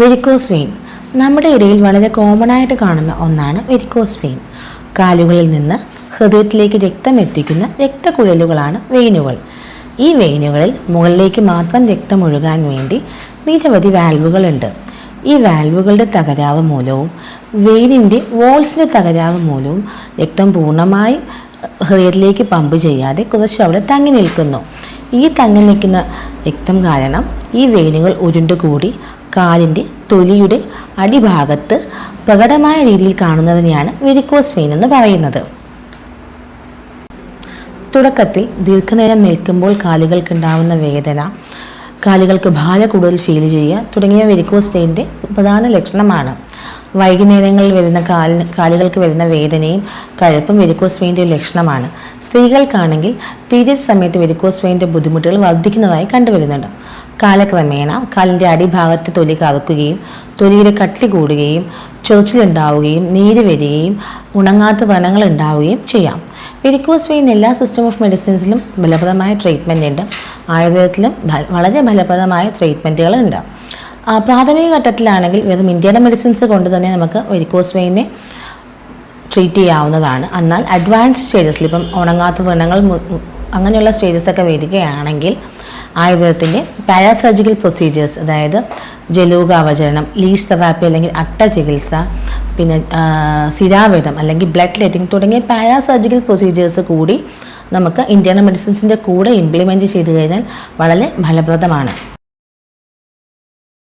Varicose vein നമ്മുടെ ഇടയിൽ വളരെ കോമൺ ആയിട്ട് കാണുന്ന ഒന്നാണ് വെരിക്കോസ് വെയിൻ. കാലുകളിൽ നിന്ന് ഹൃദയത്തിലേക്ക് രക്തം എത്തിക്കുന്ന രക്തക്കുഴലുകളാണ് വെയിനുകൾ. ഈ വെയിനുകളിൽ മുകളിലേക്ക് മാത്രം രക്തം ഒഴുകാൻ വേണ്ടി നിരവധി വാൽവുകളുണ്ട്. ഈ വാൽവുകളുടെ തകരാറ് മൂലവും വെയിനിൻ്റെ വോൾസിൻ്റെ തകരാറ് മൂലവും രക്തം പൂർണ്ണമായും ഹൃദയത്തിലേക്ക് പമ്പ് ചെയ്യാതെ കുറച്ച് അവിടെ തങ്ങി നിൽക്കുന്നു. ഈ തങ്ങി നിൽക്കുന്ന രക്തം കാരണം ഈ വെയിനുകൾ ഉരുണ്ടുകൂടി കാലിൻ്റെ തൊലിയുടെ അടിഭാഗത്ത് പ്രകടമായ രീതിയിൽ കാണുന്നതിനെയാണ് വെരിക്കോസ് വെയിൻ എന്ന് പറയുന്നത്. തുടക്കത്തിൽ ദീർഘനേരം നിൽക്കുമ്പോൾ കാലുകൾക്കുണ്ടാവുന്ന വേദന, കാലുകൾക്ക് ഭാര കൂടുതൽ ഫീൽ ചെയ്യുക തുടങ്ങിയ വെരിക്കോസ് വെയിൻ്റെ പ്രധാന ലക്ഷണമാണ്. വൈകുന്നേരങ്ങളിൽ വരുന്ന കാലുകൾക്ക് വരുന്ന വേദനയും കഴപ്പും വെരിക്കോസ് വെയിൻ്റെ ലക്ഷണമാണ്. സ്ത്രീകൾക്കാണെങ്കിൽ പീരിയഡ് സമയത്ത് വെരിക്കോസ് വെയിൻ്റെ ബുദ്ധിമുട്ടുകൾ വർദ്ധിക്കുന്നതായി കണ്ടുവരുന്നുണ്ട്. കാലക്രമേണ കാലിൻ്റെ അടിഭാഗത്ത് തൊലി കറുക്കുകയും തൊലിയുടെ കട്ടി കൂടുകയും ചൊറിച്ചിലുണ്ടാവുകയും നീര് വരികയും ഉണങ്ങാത്ത വ്രണങ്ങൾ ഉണ്ടാവുകയും ചെയ്യാം. വെരിക്കോസ് വെയിൻ എല്ലാ സിസ്റ്റം ഓഫ് മെഡിസിൻസിലും ഫലപ്രദമായ ട്രീറ്റ്മെൻ്റ് ഉണ്ട്. ആയുർവേദത്തിലും വളരെ ഫലപ്രദമായ ട്രീറ്റ്മെൻറ്റുകളുണ്ട്. പ്രാഥമിക ഘട്ടത്തിലാണെങ്കിൽ വെറും ഇന്ത്യയുടെ മെഡിസിൻസ് കൊണ്ട് തന്നെ നമുക്ക് വെരിക്കോസ് വെയിനെ ട്രീറ്റ് ചെയ്യാവുന്നതാണ്. എന്നാൽ അഡ്വാൻസ്ഡ് സ്റ്റേജസിൽ ഇപ്പം ഉണങ്ങാത്ത വ്രണങ്ങൾ അങ്ങനെയുള്ള സ്റ്റേജസൊക്കെ വരികയാണെങ്കിൽ ആയുർവേദത്തിൻ്റെ പാരാസർജിക്കൽ പ്രൊസീജിയേഴ്സ്, അതായത് ജലൂക അവചരണം, ലീച്ച് തെറാപ്പി അല്ലെങ്കിൽ അട്ട ചികിത്സ, പിന്നെ സിരാവേദം അല്ലെങ്കിൽ ബ്ലഡ് ലെറ്റിംഗ് തുടങ്ങിയ പാരാസർജിക്കൽ പ്രൊസീജിയേഴ്സ് കൂടി നമുക്ക് ഇന്ത്യൻ മെഡിസിൻസിൻ്റെ കൂടെ ഇംപ്ലിമെൻറ്റ് ചെയ്ത് കഴിഞ്ഞാൽ വളരെ ഫലപ്രദമാണ്.